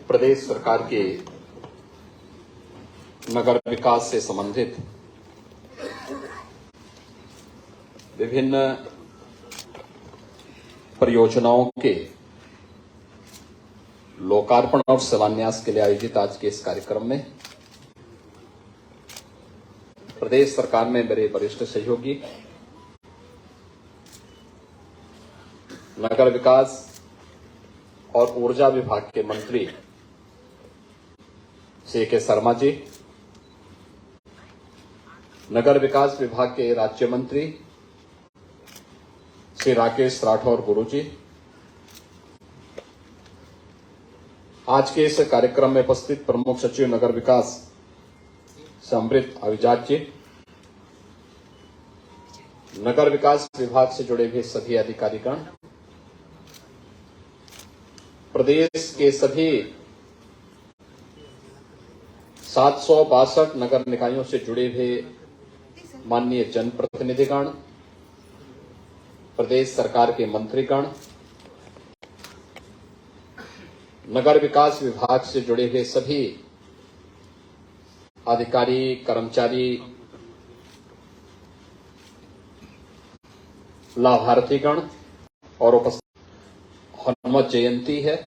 प्रदेश सरकार के नगर विकास से संबंधित विभिन्न परियोजनाओं के लोकार्पण और शिलान्यास के लिए आयोजित आज के इस कार्यक्रम में प्रदेश सरकार में मेरे वरिष्ठ सहयोगी, नगर विकास और ऊर्जा विभाग के मंत्री श्री के शर्मा जी, नगर विकास विभाग के राज्य मंत्री श्री राकेश राठौर गुरु जी, आज के इस कार्यक्रम में उपस्थित प्रमुख सचिव नगर विकास अमृत अभिजात जी, नगर विकास विभाग से जुड़े हुए सभी अधिकारीगण, प्रदेश के सभी 762 नगर निकायों से जुड़े हुए माननीय जनप्रतिनिधिगण, प्रदेश सरकार के मंत्रीगण, नगर विकास विभाग से जुड़े हुए सभी अधिकारी, कर्मचारी, लाभार्थीगण और उपस्थित हनुमत जयंती है।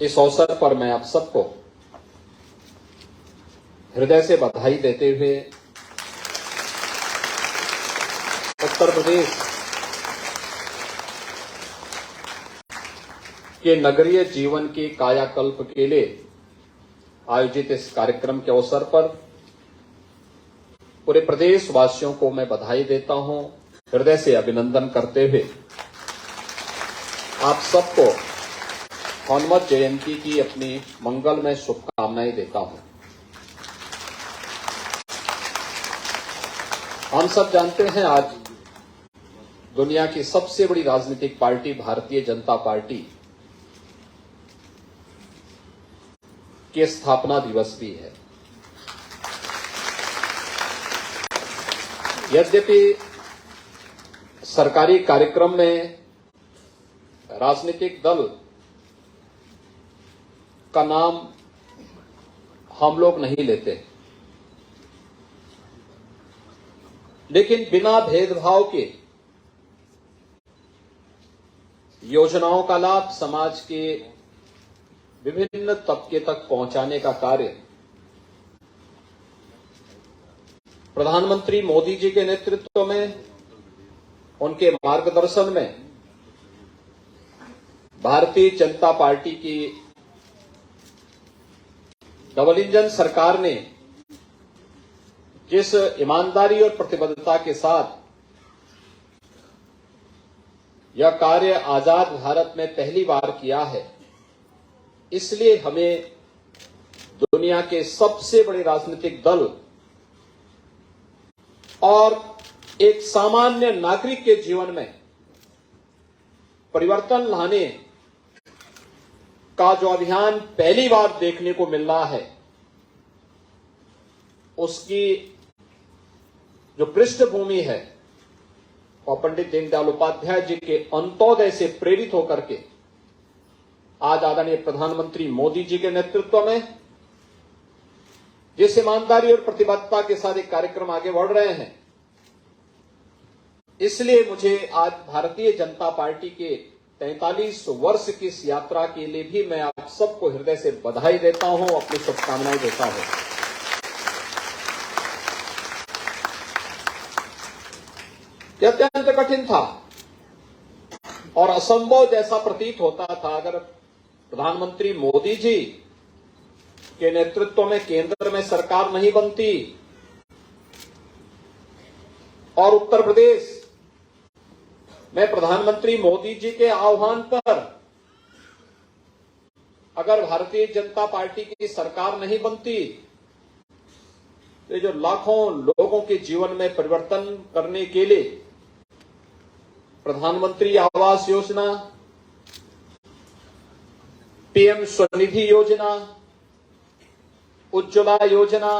इस अवसर पर मैं आप सबको हृदय से बधाई देते हुए उत्तर प्रदेश के नगरीय जीवन के कायाकल्प के लिए आयोजित इस कार्यक्रम के अवसर पर पूरे प्रदेश वासियों को मैं बधाई देता हूं, हृदय से अभिनंदन करते हुए आप सबको हनुमत जयंती की अपनी मंगलमय शुभकामनाएं देता हूं। हम सब जानते हैं आज दुनिया की सबसे बड़ी राजनीतिक पार्टी भारतीय जनता पार्टी के स्थापना दिवस भी है। यद्यपि सरकारी कार्यक्रम में राजनीतिक दल का नाम हम लोग नहीं लेते, लेकिन बिना भेदभाव के योजनाओं का लाभ समाज के विभिन्न तबके तक पहुंचाने का कार्य प्रधानमंत्री मोदी जी के नेतृत्व में, उनके मार्गदर्शन में भारतीय जनता पार्टी की डबल इंजन सरकार ने जिस ईमानदारी और प्रतिबद्धता के साथ यह कार्य आजाद भारत में पहली बार किया है, इसलिए हमें दुनिया के सबसे बड़े राजनीतिक दल और एक सामान्य नागरिक के जीवन में परिवर्तन लाने का जो अभियान पहली बार देखने को मिल रहा है, उसकी जो पृष्ठभूमि है और पंडित दीनदयाल उपाध्याय जी के अंत्योदय से प्रेरित होकर के आज आदरणीय प्रधानमंत्री मोदी जी के नेतृत्व में जिस ईमानदारी और प्रतिबद्धता के साथ एक कार्यक्रम आगे बढ़ रहे हैं, इसलिए मुझे आज भारतीय जनता पार्टी के 43 वर्ष की इस यात्रा के लिए भी मैं आप सबको हृदय से बधाई देता हूं, अपनी शुभकामनाएं देता हूं। यह अत्यंत कठिन था और असंभव जैसा प्रतीत होता था अगर प्रधानमंत्री मोदी जी के नेतृत्व में केंद्र में सरकार नहीं बनती और उत्तर प्रदेश में प्रधानमंत्री मोदी जी के आह्वान पर अगर भारतीय जनता पार्टी की सरकार नहीं बनती तो जो लाखों लोगों के जीवन में परिवर्तन करने के लिए प्रधानमंत्री आवास योजना, पीएम स्वनिधि योजना, उज्ज्वला योजना,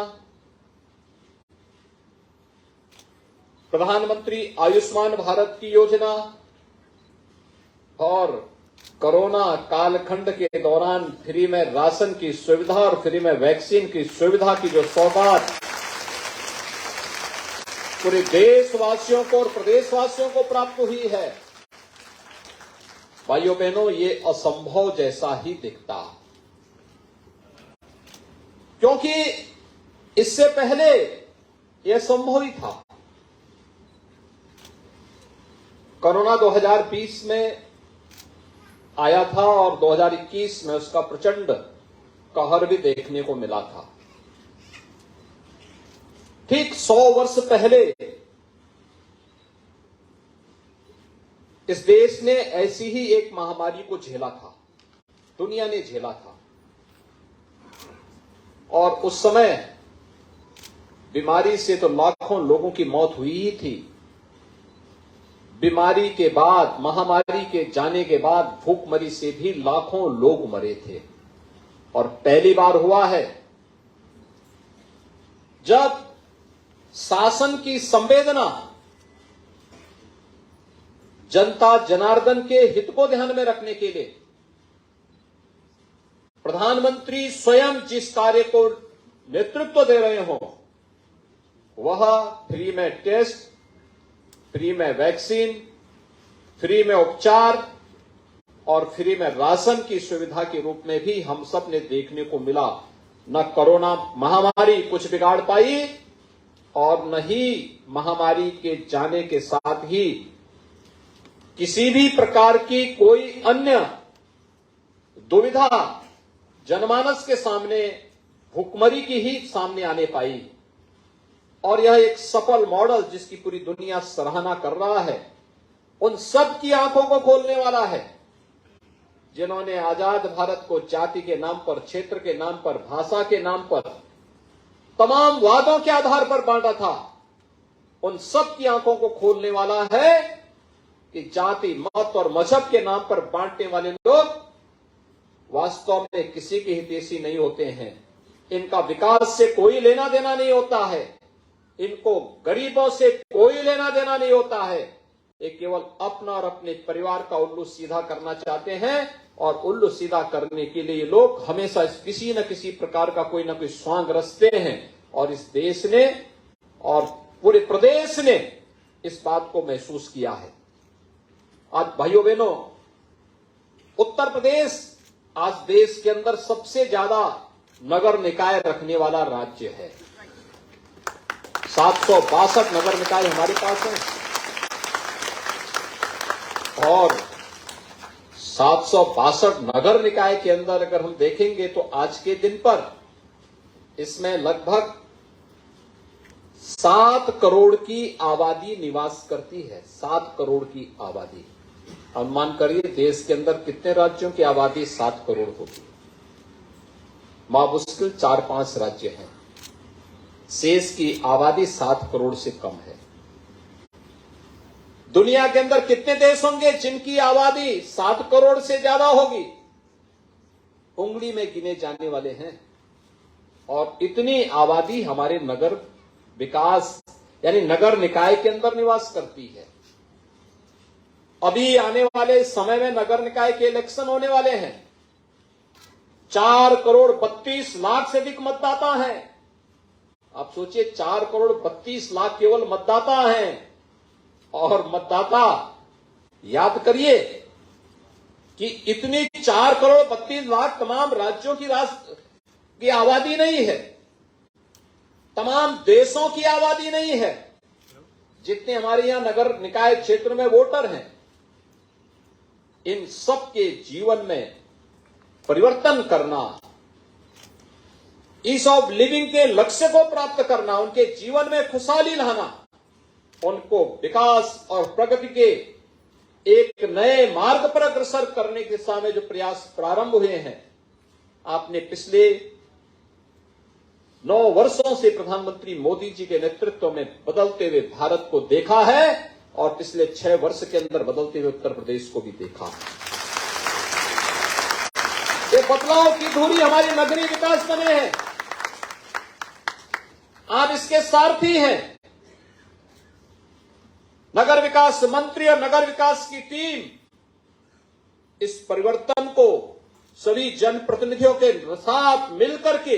प्रधानमंत्री आयुष्मान भारत की योजना और कोरोना कालखंड के दौरान फ्री में राशन की सुविधा और फ्री में वैक्सीन की सुविधा की जो सौगात पूरे देशवासियों को और प्रदेशवासियों को प्राप्त हुई है, भाइयों बहनों, ये असंभव जैसा ही दिखता, क्योंकि इससे पहले यह संभव ही था। कोरोना 2020 में आया था और 2021 में उसका प्रचंड कहर भी देखने को मिला था। ठीक 100 वर्ष पहले इस देश ने ऐसी ही एक महामारी को झेला था, दुनिया ने झेला था, और उस समय बीमारी से तो लाखों लोगों की मौत हुई ही थी। बीमारी के बाद, महामारी के जाने के बाद भूखमरी से भी लाखों लोग मरे थे। और पहली बार हुआ है जब शासन की संवेदना जनता जनार्दन के हित को ध्यान में रखने के लिए प्रधानमंत्री स्वयं जिस कार्य को नेतृत्व दे रहे हो, वह फ्री में टेस्ट, फ्री में वैक्सीन, फ्री में उपचार और फ्री में राशन की सुविधा के रूप में भी हम सब ने देखने को मिला। न कोरोना महामारी कुछ बिगाड़ पाई और न ही महामारी के जाने के साथ ही किसी भी प्रकार की कोई अन्य दुविधा जनमानस के सामने भूखमरी की ही सामने आने पाई। और यह एक सफल मॉडल जिसकी पूरी दुनिया सराहना कर रहा है, उन सब की आंखों को खोलने वाला है जिन्होंने आजाद भारत को जाति के नाम पर, क्षेत्र के नाम पर, भाषा के नाम पर, तमाम वादों के आधार पर बांटा था। उन सब की आंखों को खोलने वाला है कि जाति, मत और मजहब के नाम पर बांटने वाले लोग वास्तव में किसी के हितैषी नहीं होते हैं। इनका विकास से कोई लेना देना नहीं होता है, इनको गरीबों से कोई लेना देना नहीं होता है। ये केवल अपना और अपने परिवार का उल्लू सीधा करना चाहते हैं, और उल्लू सीधा करने के लिए लोग हमेशा किसी न किसी प्रकार का कोई ना कोई स्वांग रचते हैं। और इस देश ने और पूरे प्रदेश ने इस बात को महसूस किया है। आज भाइयों बहनों, उत्तर प्रदेश आज देश के अंदर सबसे ज्यादा नगर निकाय रखने वाला राज्य है। 762 नगर निकाय हमारे पास हैं, और 762 नगर निकाय के अंदर अगर हम देखेंगे तो आज के दिन पर इसमें लगभग 7 करोड़ की आबादी निवास करती है। 7 करोड़ की आबादी। अनुमान करिए देश के अंदर कितने राज्यों की आबादी 7 करोड़ होगी। मुश्किल 4-5 राज्य हैं, शेष की आबादी 7 करोड़ से कम है। दुनिया के अंदर कितने देश होंगे जिनकी आबादी 7 करोड़ से ज्यादा होगी? उंगली में गिने जाने वाले हैं। और इतनी आबादी हमारे नगर विकास यानी नगर निकाय के अंदर निवास करती है। अभी आने वाले समय में नगर निकाय के इलेक्शन होने वाले हैं। 4 करोड़ 32 लाख से अधिक मतदाता हैं। आप सोचिए, 4 करोड़ 32 लाख केवल मतदाता हैं। और मतदाता, याद करिए कि इतनी 4 करोड़ 32 लाख तमाम राज्यों की आबादी नहीं है, तमाम देशों की आबादी नहीं है। जितने हमारे यहां नगर निकाय क्षेत्र में वोटर हैं, इन सब के जीवन में परिवर्तन करना, ईज ऑफ लिविंग के लक्ष्य को प्राप्त करना, उनके जीवन में खुशहाली लाना, उनको विकास और प्रगति के एक नए मार्ग पर अग्रसर करने के सामने जो प्रयास प्रारंभ हुए हैं, आपने पिछले 9 वर्षों से प्रधानमंत्री मोदी जी के नेतृत्व में बदलते हुए भारत को देखा है, और पिछले 6 वर्ष के अंदर बदलते हुए उत्तर प्रदेश को भी देखा। ये बदलाव की धुरी हमारी नगरीय विकास बने हैं। आप इसके सारथी हैं। नगर विकास मंत्री और नगर विकास की टीम इस परिवर्तन को सभी जनप्रतिनिधियों के साथ मिलकर के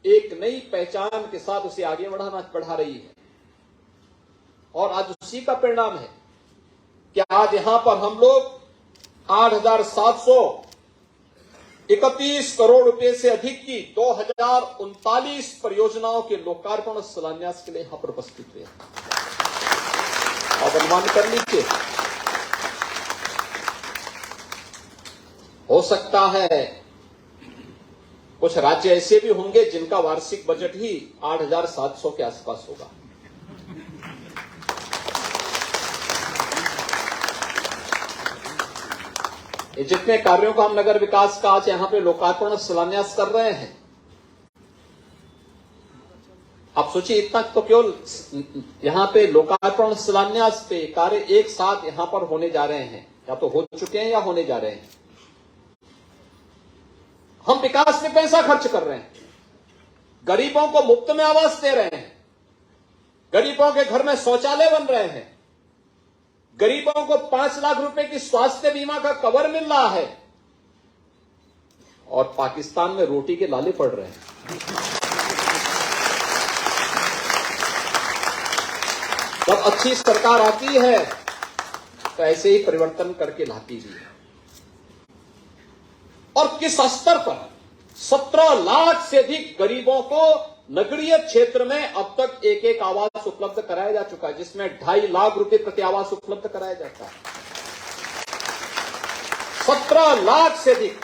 एक नई पहचान के साथ उसे आगे बढ़ा रही है। और आज उसी का परिणाम है कि आज यहां पर हम लोग 8,731 करोड़ रुपए से अधिक की 2039 परियोजनाओं के लोकार्पण और शिलान्यास के लिए यहां पर उपस्थित हुए। और अनुमान कर लीजिए, हो सकता है कुछ राज्य ऐसे भी होंगे जिनका वार्षिक बजट ही 8,700 के आसपास होगा। ये जितने कार्यों का हम नगर विकास का आज यहां पे लोकार्पण और शिलान्यास कर रहे हैं, आप सोचिए, इतना तो केवल यहां पे लोकार्पण शिलान्यास पे कार्य एक साथ यहां पर होने जा रहे हैं, या तो हो चुके हैं या होने जा रहे हैं। हम विकास में पैसा खर्च कर रहे हैं, गरीबों को मुफ्त में आवास दे रहे हैं, गरीबों के घर में शौचालय बन रहे हैं, गरीबों को 5 लाख रुपए की स्वास्थ्य बीमा का कवर मिल रहा है, और पाकिस्तान में रोटी के लाले पड़ रहे हैं। जब अच्छी सरकार आती है तो ऐसे ही परिवर्तन करके लाती भी है। और किस स्तर पर 17 लाख से अधिक गरीबों को नगरीय क्षेत्र में अब तक एक आवास उपलब्ध कराया जा चुका है, जिसमें 2.5 लाख रुपए प्रति आवास उपलब्ध कराया जाता है। 17 लाख से अधिक।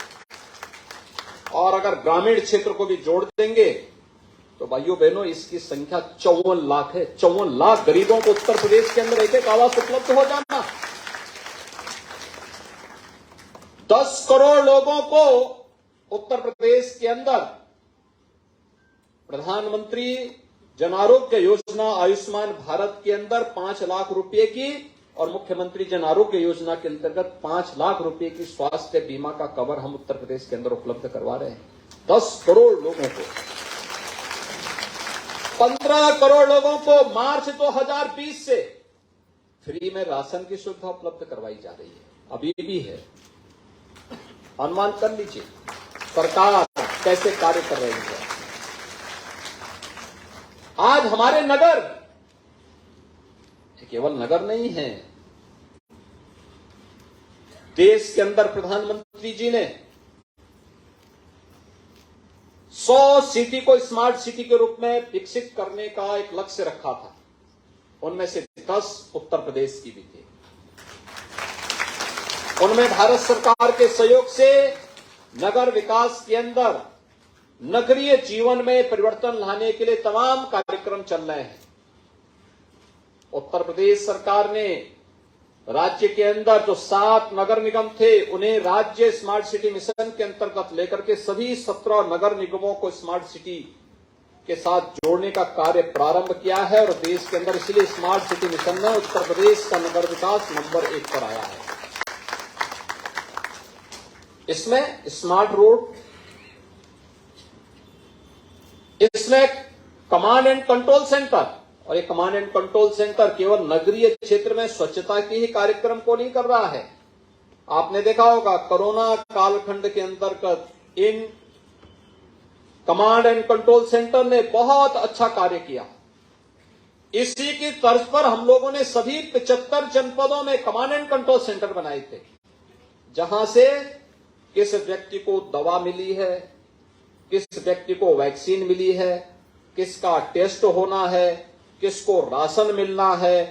और अगर ग्रामीण क्षेत्र को भी जोड़ देंगे तो भाइयों बहनों, इसकी संख्या 54 लाख है। 54 लाख गरीबों को उत्तर प्रदेश के अंदर एक आवास उपलब्ध हो जाना। 10 करोड़ लोगों को उत्तर प्रदेश के अंदर प्रधानमंत्री जन आरोग्य योजना आयुष्मान भारत के अंदर 5 लाख रुपए की और मुख्यमंत्री जन आरोग्य योजना के अंतर्गत 5 लाख रुपए की स्वास्थ्य बीमा का कवर हम उत्तर प्रदेश के अंदर उपलब्ध करवा रहे हैं। 10 करोड़ लोगों को। 15 करोड़ लोगों को मार्च 2020 से फ्री में राशन की सुविधा उपलब्ध करवाई जा रही है, अभी भी है। अनुमान कर लीजिए सरकार कैसे कार्य कर रही है। आज हमारे नगर केवल नगर नहीं है, देश के अंदर प्रधानमंत्री जी ने 100 सिटी को स्मार्ट सिटी के रूप में विकसित करने का एक लक्ष्य रखा था। उनमें से 10 उत्तर प्रदेश की भी थी। उनमें भारत सरकार के सहयोग से नगर विकास के अंदर नगरीय जीवन में परिवर्तन लाने के लिए तमाम कार्यक्रम चल रहे हैं। उत्तर प्रदेश सरकार ने राज्य के अंदर जो 7 नगर निगम थे उन्हें राज्य स्मार्ट सिटी मिशन के अंतर्गत लेकर के सभी 17 नगर निगमों को स्मार्ट सिटी के साथ जोड़ने का कार्य प्रारंभ किया है। और देश के अंदर इसलिए स्मार्ट सिटी मिशन में उत्तर प्रदेश का नगर विकास नंबर 1 पर आया है। इसमें स्मार्ट रोड, इसमें कमांड एंड कंट्रोल सेंटर, और ये कमांड एंड कंट्रोल सेंटर केवल नगरीय क्षेत्र में स्वच्छता के ही कार्यक्रम को नहीं कर रहा है। आपने देखा होगा कोरोना कालखंड के अंतर्गत in command and control centre ने बहुत अच्छा कार्य किया। इसी की तर्ज पर हम लोगों ने सभी 75 जनपदों में कमांड एंड कंट्रोल सेंटर बनाए थे, जहां से किस व्यक्ति को दवा मिली है, किस व्यक्ति को वैक्सीन मिली है, किसका टेस्ट होना है, किसको राशन मिलना है,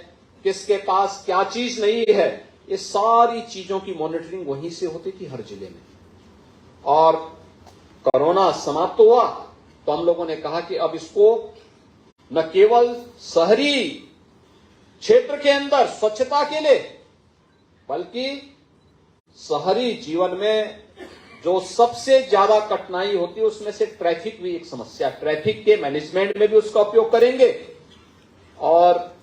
किसके पास क्या चीज नहीं है, ये सारी चीजों की मॉनिटरिंग वहीं से होती थी हर जिले में। और कोरोना समाप्त हुआ तो हम लोगों ने कहा कि अब इसको न केवल शहरी क्षेत्र के अंदर स्वच्छता के लिए, बल्कि शहरी जीवन में जो सबसे ज्यादा कठिनाई होती है उसमें से ट्रैफिक भी एक समस्या, ट्रैफिक के मैनेजमेंट में भी उसका उपयोग करेंगे। और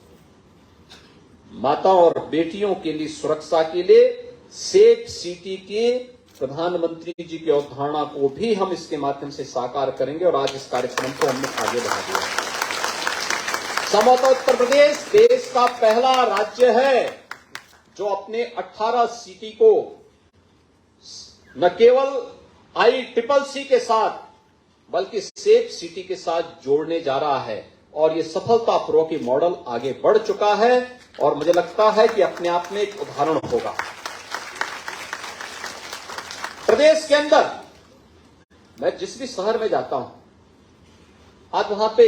माताओं और बेटियों के लिए सुरक्षा के लिए सेफ सिटी के प्रधानमंत्री जी की अवधारणा को भी हम इसके माध्यम से साकार करेंगे। और आज इस कार्यक्रम को हमने आगे बढ़ा दिया। संभवतः उत्तर प्रदेश देश का पहला राज्य है जो अपने 18 सिटी को न केवल ICCC के साथ बल्कि सेफ सिटी के साथ जोड़ने जा रहा है और ये सफलतापूर्वक ये मॉडल आगे बढ़ चुका है और मुझे लगता है कि अपने आप में एक उदाहरण होगा। प्रदेश के अंदर मैं जिस भी शहर में जाता हूं, आज वहां पे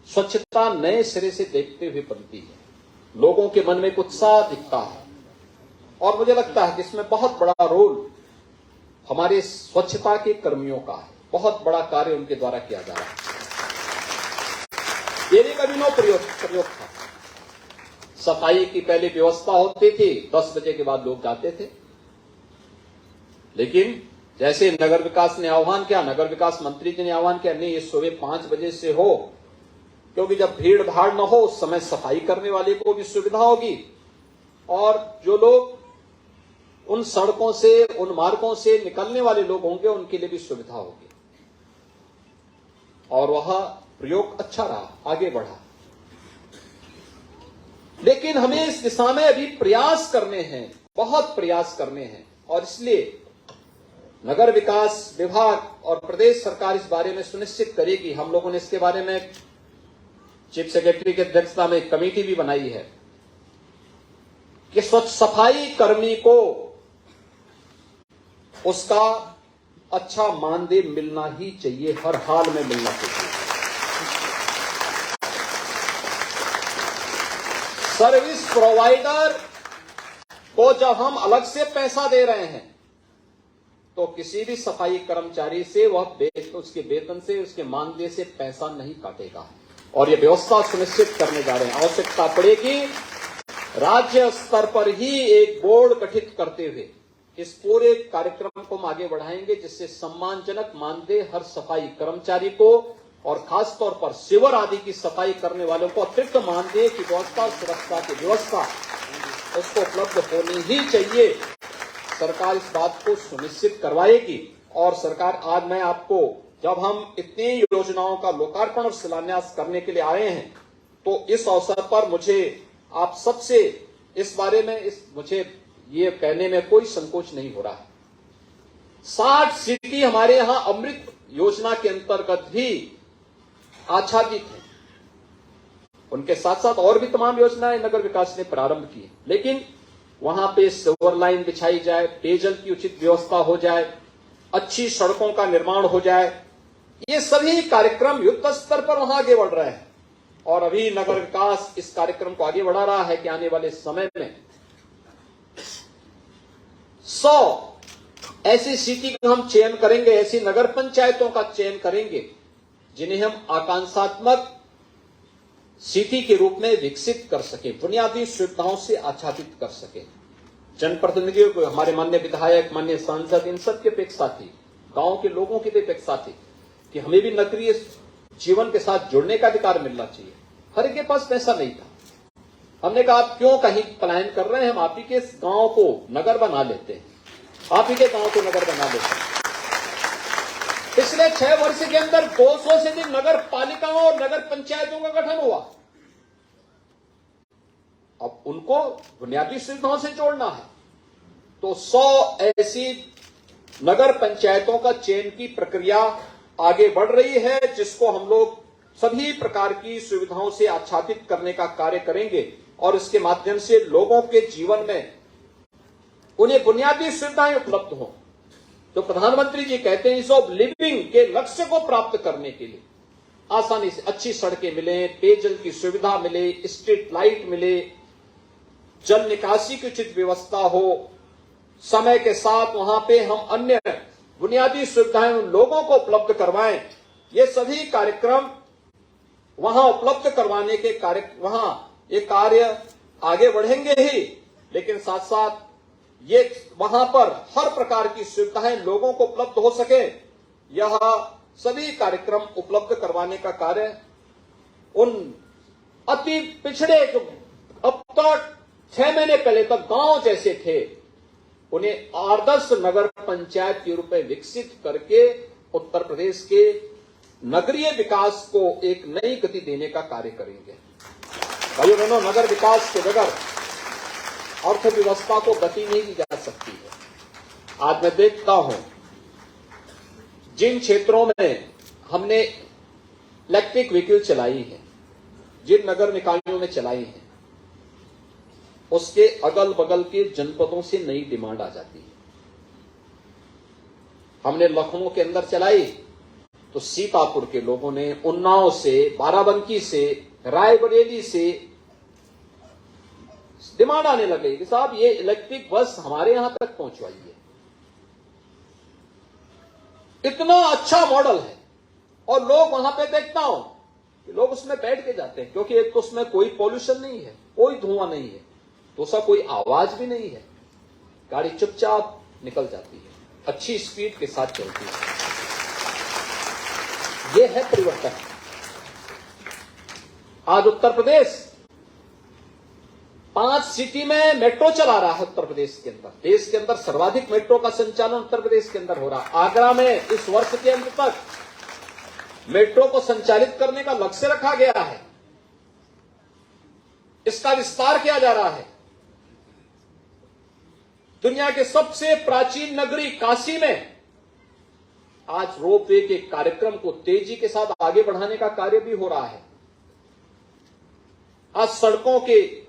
स्वच्छता नए सिरे से देखते हुए बनती है, लोगों के मन में एक उत्साह दिखता है और मुझे लगता है कि इसमें बहुत बड़ा रोल हमारे स्वच्छता के कर्मियों का है, बहुत बड़ा कार्य उनके द्वारा किया जा रहा है। ये भी कभी प्रयोग था। सफाई की पहले व्यवस्था होती थी, 10 बजे के बाद लोग जाते थे, लेकिन जैसे नगर विकास ने आह्वान किया, नगर विकास मंत्री जी ने आह्वान किया, नहीं ये सुबह 5 बजे से हो, क्योंकि जब भीड़ भाड़ न हो उस समय सफाई करने वाले को भी सुविधा होगी और जो लोग उन सड़कों से, उन मार्गों से निकलने वाले लोग होंगे उनके लिए भी सुविधा होगी। और वह प्रयोग अच्छा रहा, आगे बढ़ा। लेकिन हमें इस दिशा में अभी प्रयास करने हैं, बहुत प्रयास करने हैं और इसलिए नगर विकास विभाग और प्रदेश सरकार इस बारे में सुनिश्चित करेगी। हम लोगों ने इसके बारे में चीफ सेक्रेटरी की अध्यक्षता में एक कमेटी भी बनाई है कि स्वच्छ सफाई कर्मी को उसका अच्छा मानदेय मिलना ही चाहिए, हर हाल में मिलना चाहिए। सर्विस प्रोवाइडर को जब हम अलग से पैसा दे रहे हैं तो किसी भी सफाई कर्मचारी से वह उसके वेतन से, उसके मानदेय से पैसा नहीं काटेगा और यह व्यवस्था सुनिश्चित करने जा रहे हैं। आवश्यकता पड़ेगी राज्य स्तर पर ही एक बोर्ड गठित करते हुए इस पूरे कार्यक्रम को हम आगे बढ़ाएंगे, जिससे सम्मानजनक मानदेय हर सफाई कर्मचारी को और खासतौर पर सीवर आदि की सफाई करने वालों को अतिरिक्त मानदेय की व्यवस्था, सुरक्षा की व्यवस्था उसको उपलब्ध होनी ही चाहिए। सरकार इस बात को सुनिश्चित करवाएगी और सरकार, आज मैं आपको, जब हम इतनी योजनाओं का लोकार्पण और शिलान्यास करने के लिए आए हैं तो इस अवसर पर मुझे आप सबसे इस बारे में मुझे ये कहने में कोई संकोच नहीं हो रहा है। 60 सिटी हमारे यहां अमृत योजना के अंतर्गत भी आच्छादित है। उनके साथ साथ और भी तमाम योजनाएं नगर विकास ने प्रारंभ की, लेकिन वहां पे सिल्वर लाइन बिछाई जाए, पेयजल की उचित व्यवस्था हो जाए, अच्छी सड़कों का निर्माण हो जाए, ये सभी कार्यक्रम युद्ध स्तर पर वहां आगे बढ़ रहे हैं और अभी नगर विकास इस कार्यक्रम को आगे बढ़ा रहा है कि आने वाले समय में 100 ऐसी सिटी का हम चयन करेंगे, ऐसी नगर पंचायतों का चयन करेंगे जिन्हें हम आकांक्षात्मक सिटी के रूप में विकसित कर सके, बुनियादी सुविधाओं से आच्छादित कर सके। जनप्रतिनिधियों को, हमारे माननीय विधायक, माननीय सांसद, इन सब की अपेक्षा थी, गांव के लोगों की भी अपेक्षा थी कि हमें भी नगरीय जीवन के साथ जुड़ने का अधिकार मिलना चाहिए। हर एक के पास पैसा नहीं था। हमने कहा आप क्यों कहीं पलायन कर रहे हैं, हम आप ही के गांव को नगर बना लेते हैं, आप ही के गांव को नगर बना लेते हैं। पिछले 6 वर्ष के अंदर 200 से अधिक नगर पालिकाओं और नगर पंचायतों का गठन हुआ। अब उनको बुनियादी सुविधाओं से जोड़ना है तो 100 ऐसी नगर पंचायतों का चयन की प्रक्रिया आगे बढ़ रही है, जिसको हम लोग सभी प्रकार की सुविधाओं से आच्छादित करने का कार्य करेंगे और इसके माध्यम से लोगों के जीवन में उन्हें बुनियादी सुविधाएं उपलब्ध हों। तो प्रधानमंत्री जी कहते हैं, इस ऑफ लिविंग के लक्ष्य को प्राप्त करने के लिए आसानी से अच्छी सड़कें मिले, पेयजल की सुविधा मिले, स्ट्रीट लाइट मिले, जल निकासी की उचित व्यवस्था हो, समय के साथ वहां पे हम अन्य बुनियादी सुविधाएं उन लोगों को उपलब्ध करवाएं। ये सभी कार्यक्रम वहां उपलब्ध करवाने के कार्य, वहां ये कार्य आगे बढ़ेंगे ही, लेकिन साथ साथ ये वहां पर हर प्रकार की सुविधाएं लोगों को उपलब्ध हो सके, यह सभी कार्यक्रम उपलब्ध करवाने का कार्य उन अति पिछड़े, जो अब तक 6 महीने पहले तक गांव जैसे थे, उन्हें आदर्श नगर पंचायत के रूप में विकसित करके उत्तर प्रदेश के नगरीय विकास को एक नई गति देने का कार्य करेंगे। भाइयों बहनों, नगर विकास के बगैर अर्थव्यवस्था को गति नहीं दी जा सकती है। आज मैं देखता हूं जिन क्षेत्रों में हमने इलेक्ट्रिक व्हीकल चलाई है, जिन नगर निकायों में चलाई है, उसके अगल बगल के जनपदों से नई डिमांड आ जाती है। हमने लखनऊ के अंदर चलाई तो सीतापुर के लोगों ने, उन्नाव से, बाराबंकी से, रायबरेली से डिमांड आने लगे कि साहब ये इलेक्ट्रिक बस हमारे यहां तक पहुंचवाइए। इतना अच्छा मॉडल है और लोग वहां पे देखता हूं कि लोग उसमें बैठ के जाते हैं, क्योंकि एक तो उसमें कोई पॉल्यूशन नहीं है, कोई धुआं नहीं है, दूसरा कोई आवाज भी नहीं है, गाड़ी चुपचाप निकल जाती है, अच्छी स्पीड के साथ चलती है। यह है परिवर्तन। आज उत्तर प्रदेश 5 सिटी में मेट्रो चला रहा है। उत्तर प्रदेश के अंदर, देश के अंदर सर्वाधिक मेट्रो का संचालन उत्तर प्रदेश के अंदर हो रहा है। आगरा में इस वर्ष के अंत तक मेट्रो को संचालित करने का लक्ष्य रखा गया है, इसका विस्तार किया जा रहा है। दुनिया के सबसे प्राचीन नगरी काशी में आज रोपवे के कार्यक्रम को तेजी के साथ आगे बढ़ाने का कार्य भी हो रहा है। आज सड़कों के,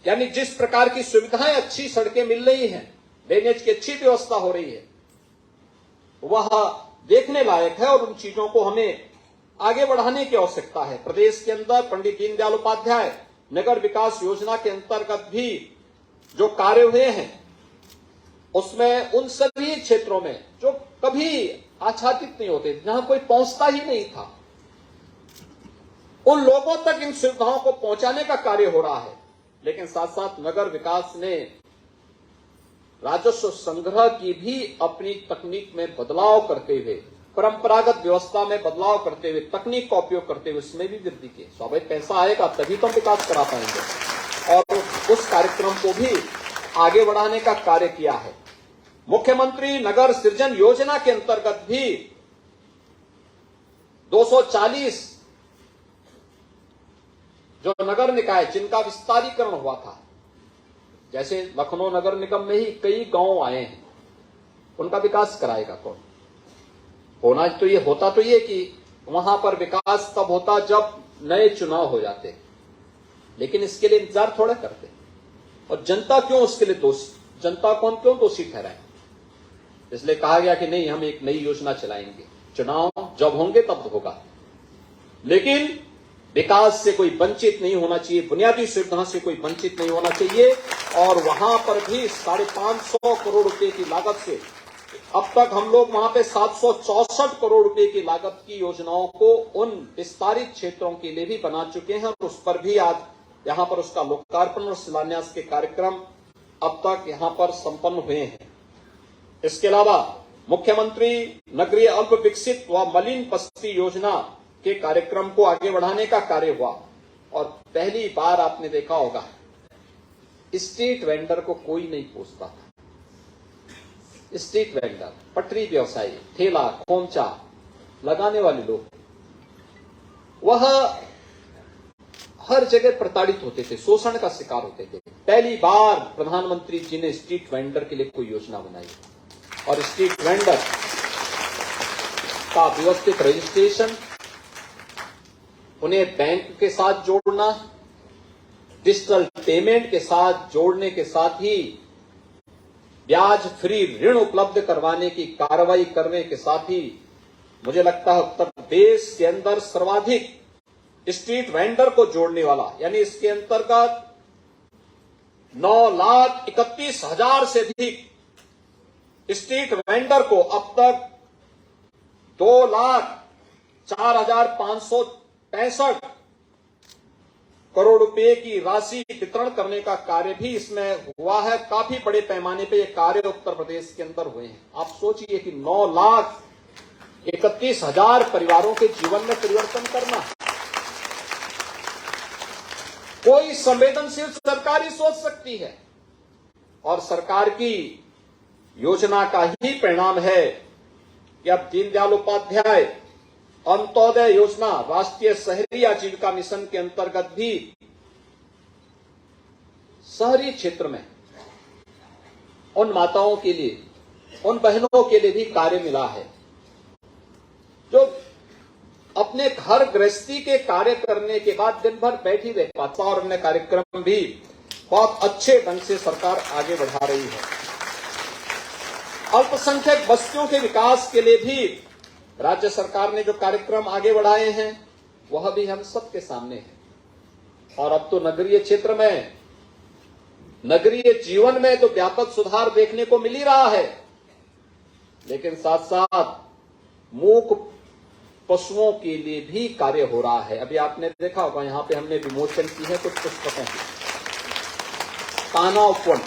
यानी जिस प्रकार की सुविधाएं, अच्छी सड़कें मिल रही हैं, ड्रेनेज की अच्छी व्यवस्था हो रही है, वह देखने लायक है और उन चीजों को हमें आगे बढ़ाने की आवश्यकता है। प्रदेश के अंदर पंडित दीनदयाल उपाध्याय नगर विकास योजना के अंतर्गत भी जो कार्य हुए हैं, उसमें उन सभी क्षेत्रों में जो कभी आच्छादित नहीं होते, जहां कोई पहुंचता ही नहीं था, उन लोगों तक इन सुविधाओं को पहुंचाने का कार्य हो रहा है। लेकिन साथ साथ नगर विकास ने राजस्व संग्रह की भी अपनी तकनीक में बदलाव करते हुए, परंपरागत व्यवस्था में बदलाव करते हुए, तकनीक का उपयोग करते हुए उसमें भी वृद्धि की। स्वाभाविक पैसा आएगा तभी तो हम विकास करा पाएंगे, और उस कार्यक्रम को भी आगे बढ़ाने का कार्य किया है। मुख्यमंत्री नगर सृजन योजना के अंतर्गत भी 240 जो नगर निकाय जिनका विस्तारीकरण हुआ था, जैसे लखनऊ नगर निगम में ही कई गांव आए हैं, उनका विकास कराएगा कौन? होना तो ये, होता तो ये कि वहां पर विकास तब होता जब नए चुनाव हो जाते, लेकिन इसके लिए इंतजार थोड़ा करते। और जनता क्यों उसके लिए दोषी, जनता कौन क्यों दोषी ठहराए? इसलिए कहा गया कि नहीं, हम एक नई योजना चलाएंगे, चुनाव जब होंगे तब होगा, लेकिन विकास से कोई वंचित नहीं होना चाहिए, बुनियादी सुविधा से कोई वंचित नहीं होना चाहिए। और वहां पर भी 550 करोड़ रुपए की लागत से अब तक हम लोग वहां पे 764 करोड़ रुपए की लागत की योजनाओं को उन विस्तारित क्षेत्रों के लिए भी बना चुके हैं, और उस पर भी आज यहां पर उसका लोकार्पण और शिलान्यास के कार्यक्रम अब तक यहां पर संपन्न हुए हैं। इसके अलावा मुख्यमंत्री नगरीय अल्प विकसित व मलिन बस्ती योजना के कार्यक्रम को आगे बढ़ाने का कार्य हुआ। और पहली बार आपने देखा होगा, स्ट्रीट वेंडर को कोई नहीं पूछता था। स्ट्रीट वेंडर, पटरी व्यवसायी, ठेला खोमचा लगाने वाले लोग, वह हर जगह प्रताड़ित होते थे, शोषण का शिकार होते थे। पहली बार प्रधानमंत्री जी ने स्ट्रीट वेंडर के लिए कोई योजना बनाई, और स्ट्रीट वेंडर का व्यवस्थित रजिस्ट्रेशन, उन्हें बैंक के साथ जोड़ना, डिजिटल पेमेंट के साथ जोड़ने के साथ ही ब्याज फ्री ऋण उपलब्ध करवाने की कार्रवाई करने के साथ ही मुझे लगता है उत्तर प्रदेश के अंदर सर्वाधिक स्ट्रीट वेंडर को जोड़ने वाला, यानी इसके अंतर्गत 9,31,000 से अधिक स्ट्रीट वेंडर को अब तक 2,04,565 करोड़ रुपए की राशि वितरण करने का कार्य भी इसमें हुआ है। काफी बड़े पैमाने पे ये कार्य उत्तर प्रदेश के अंदर हुए हैं। आप सोचिए कि 9,31,000 परिवारों के जीवन में परिवर्तन करना, कोई संवेदनशील सरकार ही सोच सकती है। और सरकार की योजना का ही परिणाम है कि अब दीनदयाल उपाध्याय अंत्योदय योजना, राष्ट्रीय शहरी आजीविका मिशन के अंतर्गत भी शहरी क्षेत्र में उन माताओं के लिए, उन बहनों के लिए भी कार्य मिला है जो अपने घर गृहस्थी के कार्य करने के बाद दिन भर बैठी रह पाता, और अन्य कार्यक्रम भी बहुत अच्छे ढंग से सरकार आगे बढ़ा रही है। अल्पसंख्यक बस्तियों के विकास के लिए भी राज्य सरकार ने जो कार्यक्रम आगे बढ़ाए हैं वह भी हम सबके सामने है। और अब तो नगरीय क्षेत्र में, नगरीय जीवन में तो व्यापक सुधार देखने को मिल ही रहा है, लेकिन साथ साथ मूक पशुओं के लिए भी कार्य हो रहा है। अभी आपने देखा होगा, यहां पे हमने विमोचन की है कुछ पुस्तकें, कान्हा उपवन।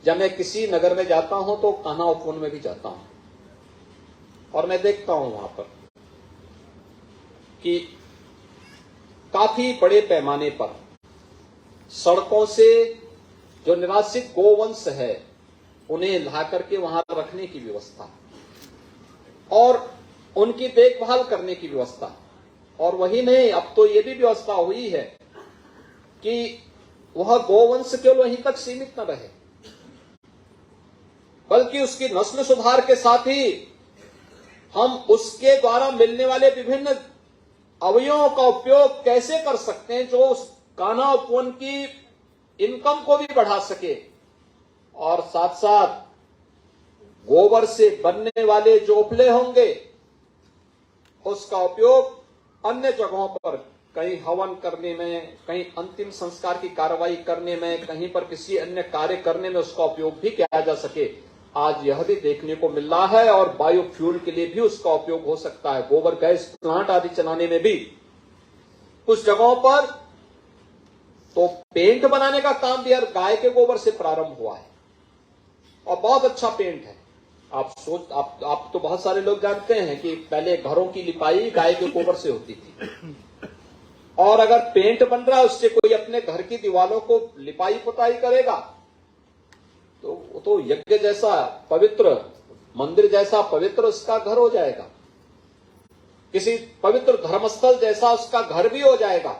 जब मैं किसी नगर में जाता हूं तो कान्हा उपवन में भी जाता हूं और मैं देखता हूं वहां पर कि काफी बड़े पैमाने पर सड़कों से जो निराश्रित गोवंश है उन्हें ला करके वहां रखने की व्यवस्था और उनकी देखभाल करने की व्यवस्था। और वही नहीं, अब तो ये भी व्यवस्था हुई है कि वह गोवंश केवल वहीं तक सीमित न रहे, बल्कि उसकी नस्ल सुधार के साथ ही हम उसके द्वारा मिलने वाले विभिन्न अवयवों का उपयोग कैसे कर सकते हैं जो उस कान्हा उपवन की इनकम को भी बढ़ा सके, और साथ साथ गोबर से बनने वाले जो उपले होंगे उसका उपयोग अन्य जगहों पर, कहीं हवन करने में, कहीं अंतिम संस्कार की कार्रवाई करने में, कहीं पर किसी अन्य कार्य करने में उसका उपयोग भी किया जा सके। आज यह भी देखने को मिल रहा है, और बायोफ्यूल के लिए भी उसका उपयोग हो सकता है। गोबर गैस प्लांट आदि चलाने में भी कुछ जगहों पर तो पेंट बनाने का काम भी गाय के गोबर से प्रारंभ हुआ है और बहुत अच्छा पेंट है। आप तो बहुत सारे लोग जानते हैं कि पहले घरों की लिपाई गाय के गोबर से होती थी, और अगर पेंट बन रहा है उससे कोई अपने घर की दीवारों को लिपाई पुताई करेगा तो यज्ञ जैसा पवित्र, मंदिर जैसा पवित्र उसका घर हो जाएगा, किसी पवित्र धर्मस्थल जैसा उसका घर भी हो जाएगा।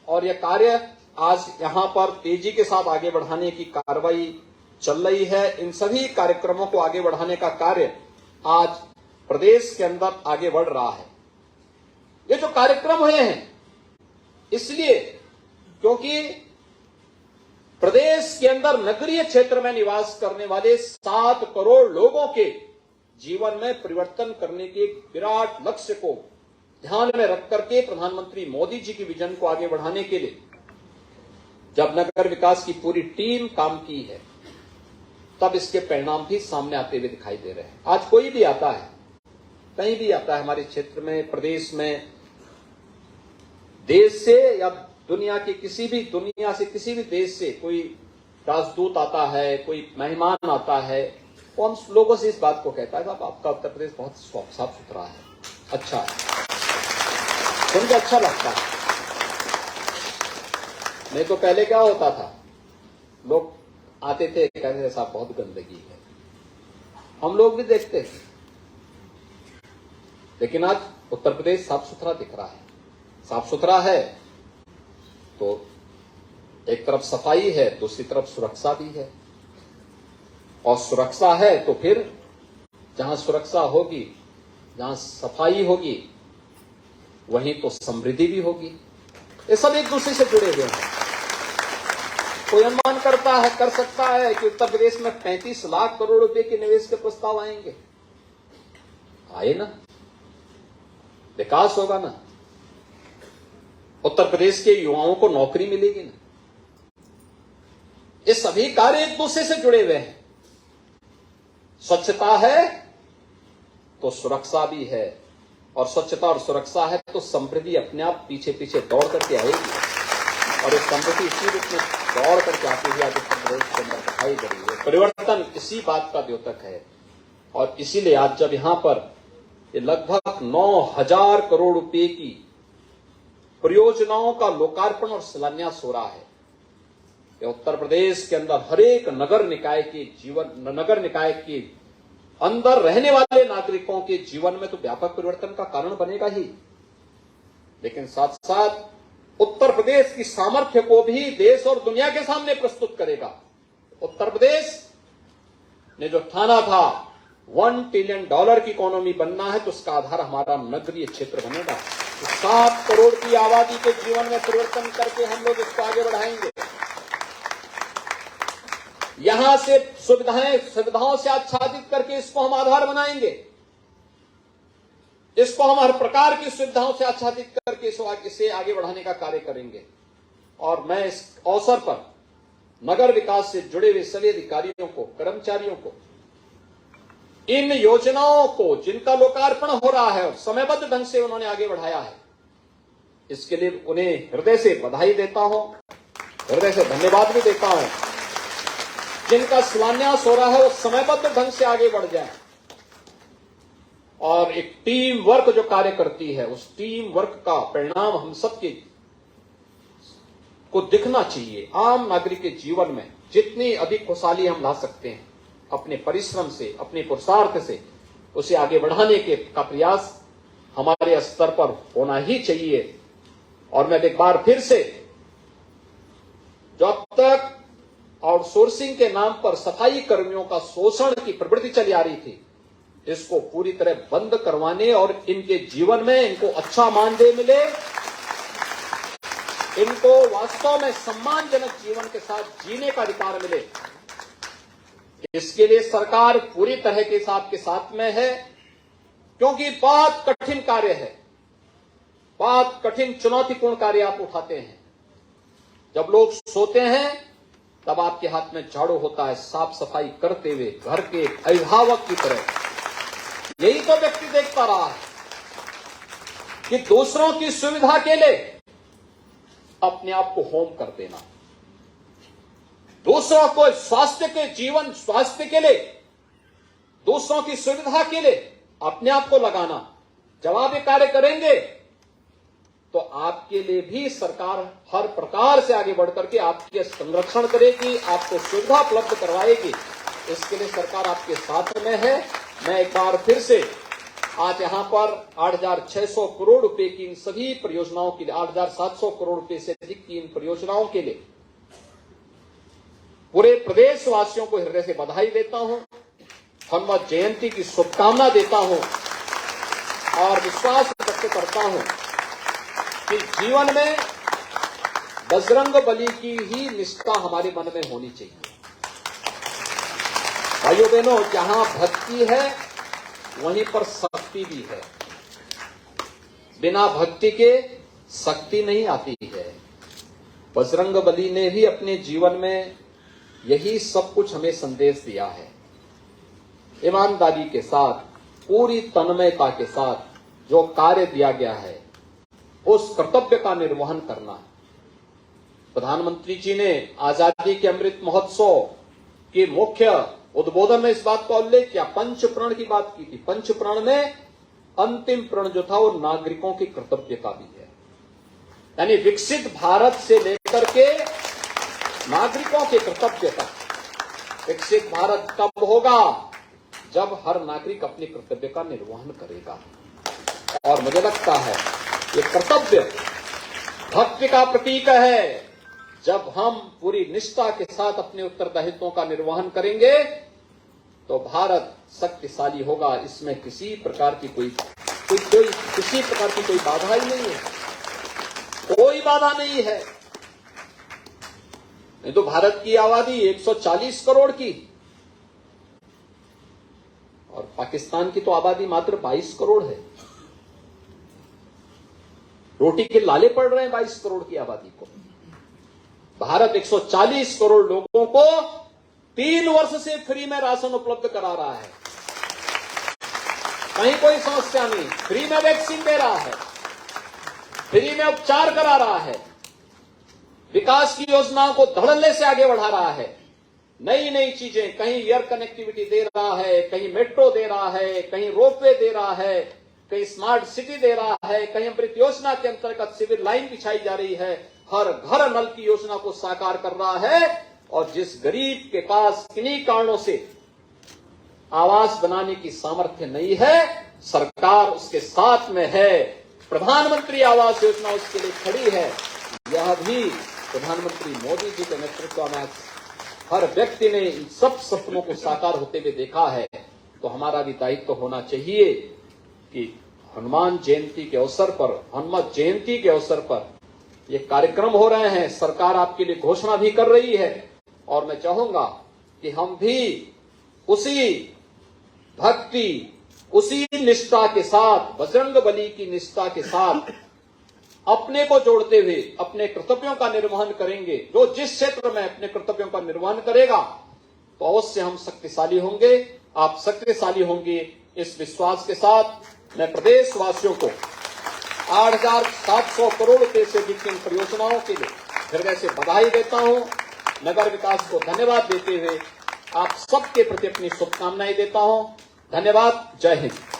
और यह कार्य आज यहां पर तेजी के साथ आगे बढ़ाने की कार्रवाई चल रही है। इन सभी कार्यक्रमों को आगे बढ़ाने का कार्य आज प्रदेश के अंदर आगे बढ़ रहा है। ये जो कार्यक्रम हुए हैं इसलिए क्योंकि प्रदेश के अंदर नगरीय क्षेत्र में निवास करने वाले 7 करोड़ लोगों के जीवन में परिवर्तन करने के एक विराट लक्ष्य को ध्यान में रख करके प्रधानमंत्री मोदी जी की विजन को आगे बढ़ाने के लिए जब नगर विकास की पूरी टीम काम की है, तब इसके परिणाम भी सामने आते हुए दिखाई दे रहे हैं। आज कोई भी आता है, कहीं भी आता है हमारे क्षेत्र में, प्रदेश में, देश से या दुनिया से किसी भी देश से कोई राजदूत आता है, कोई मेहमान आता है, वो हम लोगों से इस बात को कहता है साहब आपका उत्तर प्रदेश बहुत साफ सुथरा है, अच्छा है, सुन के अच्छा लगता है। नहीं तो पहले क्या होता था, लोग आते थे कहते थे साहब बहुत गंदगी है, हम लोग भी देखते थे, लेकिन आज उत्तर प्रदेश साफ सुथरा दिख रहा है। साफ सुथरा है तो एक तरफ सफाई है, दूसरी तरफ सुरक्षा भी है, और सुरक्षा है तो फिर जहां सुरक्षा होगी, जहां सफाई होगी, वहीं तो समृद्धि भी होगी। ये सब एक दूसरे से जुड़े हुए हैं। कोई अनुमान कर सकता है कि उत्तर प्रदेश में 35 लाख करोड़ रुपए के निवेश के प्रस्ताव आएंगे? आए ना, विकास होगा ना, उत्तर प्रदेश के युवाओं को नौकरी मिलेगी ना। ये सभी कार्य एक दूसरे से जुड़े हुए हैं। स्वच्छता है तो सुरक्षा भी है, और स्वच्छता और सुरक्षा है तो समृद्धि अपने आप पीछे पीछे दौड़ करके आएगी, और ये समृद्धि इसी रूप में दौड़ करके आती हुई आज उत्तर प्रदेश के अंदर दिखाई दे रही है। परिवर्तन इसी बात का द्योतक है, और इसीलिए आज जब यहां पर ये लगभग 9,000 करोड़ रुपए की परियोजनाओं का लोकार्पण और शिलान्यास हो रहा है, कि उत्तर प्रदेश के अंदर हर एक नगर निकाय के अंदर रहने वाले नागरिकों के जीवन में तो व्यापक परिवर्तन का कारण बनेगा ही, लेकिन साथ साथ उत्तर प्रदेश की सामर्थ्य को भी देश और दुनिया के सामने प्रस्तुत करेगा। उत्तर प्रदेश ने जो ठाना था $1 ट्रिलियन की इकोनॉमी बनना है, तो उसका आधार हमारा नगरीय क्षेत्र बनेगा। तो 7 करोड़ की आबादी के जीवन में परिवर्तन करके हम लोग इसको आगे बढ़ाएंगे। यहां से सुविधाओं से आच्छादित करके इसको हम आधार बनाएंगे। इसको हम हर प्रकार की सुविधाओं से आच्छादित करके इसे आगे बढ़ाने का कार्य करेंगे। और मैं इस अवसर पर नगर विकास से जुड़े हुए सभी अधिकारियों को, कर्मचारियों को, इन योजनाओं को जिनका लोकार्पण हो रहा है और समयबद्ध ढंग से उन्होंने आगे बढ़ाया है, इसके लिए उन्हें हृदय से बधाई देता हूं, हृदय से धन्यवाद भी देता हूं। जिनका शिलान्यास हो रहा है वो समयबद्ध ढंग से आगे बढ़ जाए और एक टीम वर्क जो कार्य करती है, उस टीम वर्क का परिणाम हम सबके को दिखना चाहिए। आम नागरिक के जीवन में जितनी अधिक खुशहाली हम ला सकते हैं अपने परिश्रम से, अपने पुरुषार्थ से, उसे आगे बढ़ाने का प्रयास हमारे स्तर पर होना ही चाहिए। और मैं एक बार फिर से, जो अब तक आउटसोर्सिंग के नाम पर सफाई कर्मियों का शोषण की प्रवृत्ति चली आ रही थी, इसको पूरी तरह बंद करवाने और इनके जीवन में इनको अच्छा मानदेय मिले, इनको वास्तव में सम्मानजनक जीवन के साथ जीने का अधिकार मिले, इसके लिए सरकार पूरी तरह के साथ में है। क्योंकि बहुत कठिन कार्य है, बहुत कठिन चुनौतीपूर्ण कार्य आप उठाते हैं। जब लोग सोते हैं तब आपके हाथ में झाड़ू होता है, साफ सफाई करते हुए घर के अभिभावक की तरह। यही तो व्यक्ति देखता रहा है कि दूसरों की सुविधा के लिए अपने आप को होम कर देना, दूसरों को स्वास्थ्य के लिए, दूसरों की सुविधा के लिए अपने आप को लगाना। जब आप ये कार्य करेंगे तो आपके लिए भी सरकार हर प्रकार से आगे बढ़कर के आपके संरक्षण करेगी, आपको सुविधा उपलब्ध करवाएगी। इसके लिए सरकार आपके साथ में है। मैं एक बार फिर से आज यहां पर 8,600 करोड़ रुपए की इन सभी परियोजनाओं के लिए, 8,700 करोड़ रुपए से अधिक की इन परियोजनाओं के लिए पूरे प्रदेशवासियों को हृदय से बधाई देता हूं, हनुमत जयंती की शुभकामना देता हूं और विश्वास व्यक्त करता हूं कि जीवन में बजरंग बली की ही निष्ठा हमारे मन में होनी चाहिए। भाइयों बहनों, जहां भक्ति है वहीं पर शक्ति भी है। बिना भक्ति के शक्ति नहीं आती है। बजरंग बली ने भी अपने जीवन में यही सब कुछ हमें संदेश दिया है। ईमानदारी के साथ, पूरी तन्मयता के साथ जो कार्य दिया गया है, उस कर्तव्य का निर्वहन करना। प्रधानमंत्री जी ने आजादी के अमृत महोत्सव के मुख्य उद्बोधन में इस बात का उल्लेख किया, पंच प्रण की बात की थी। पंच प्रण में अंतिम प्रण जो था वो नागरिकों की कर्तव्य का भी है, यानी विकसित भारत से लेकर के नागरिकों के कर्तव्य तक। विकसित भारत कब होगा? जब हर नागरिक अपने कर्तव्य का निर्वहन करेगा। और मुझे लगता है ये कर्तव्य भक्ति का प्रतीक है। जब हम पूरी निष्ठा के साथ अपने उत्तरदायित्वों का निर्वहन करेंगे तो भारत शक्तिशाली होगा। इसमें किसी प्रकार की कोई बाधा ही नहीं है, कोई बाधा नहीं है। नहीं तो भारत की आबादी 140 करोड़ की और पाकिस्तान की तो आबादी मात्र 22 करोड़ है। रोटी के लाले पड़ रहे हैं 22 करोड़ की आबादी को। भारत 140 करोड़ लोगों को 3 वर्ष से फ्री में राशन उपलब्ध करा रहा है। कहीं कोई समस्या नहीं, फ्री में वैक्सीन दे रहा है, फ्री में उपचार करा रहा है, विकास की योजनाओं को धड़ल्ले से आगे बढ़ा रहा है। नई नई चीजें, कहीं एयर कनेक्टिविटी दे रहा है, कहीं मेट्रो दे रहा है, कहीं रोपवे दे रहा है, कहीं स्मार्ट सिटी दे रहा है, कहीं अमृत योजना के अंतर्गत सिविल लाइन बिछाई जा रही है, हर घर नल की योजना को साकार कर रहा है। और जिस गरीब के पास किन्हीं कारणों से आवास बनाने की सामर्थ्य नहीं है, सरकार उसके साथ में है। प्रधानमंत्री आवास योजना उसके लिए खड़ी है। यह भी प्रधानमंत्री मोदी जी के नेतृत्व में हर व्यक्ति ने इन सब सपनों को साकार होते हुए देखा है, तो हमारा भी दायित्व होना चाहिए कि हनुमान जयंती के अवसर पर, हनुमत जयंती के अवसर पर ये कार्यक्रम हो रहे हैं, सरकार आपके लिए घोषणा भी कर रही है, और मैं चाहूंगा कि हम भी उसी भक्ति, उसी निष्ठा के साथ, बजरंग बली की निष्ठा के साथ अपने को जोड़ते हुए अपने कर्तव्यों का निर्वहन करेंगे। जो जिस क्षेत्र में अपने कर्तव्यों का निर्वहन करेगा तो अवश्य हम शक्तिशाली होंगे, आप शक्तिशाली होंगे। इस विश्वास के साथ मैं प्रदेशवासियों को 8,700 करोड़ रुपए से अधिक की इन परियोजनाओं के लिए हृदय से बधाई देता हूं। नगर विकास को धन्यवाद देते हुए आप सबके प्रति अपनी शुभकामनाएं देता हूं। धन्यवाद। जय हिंद।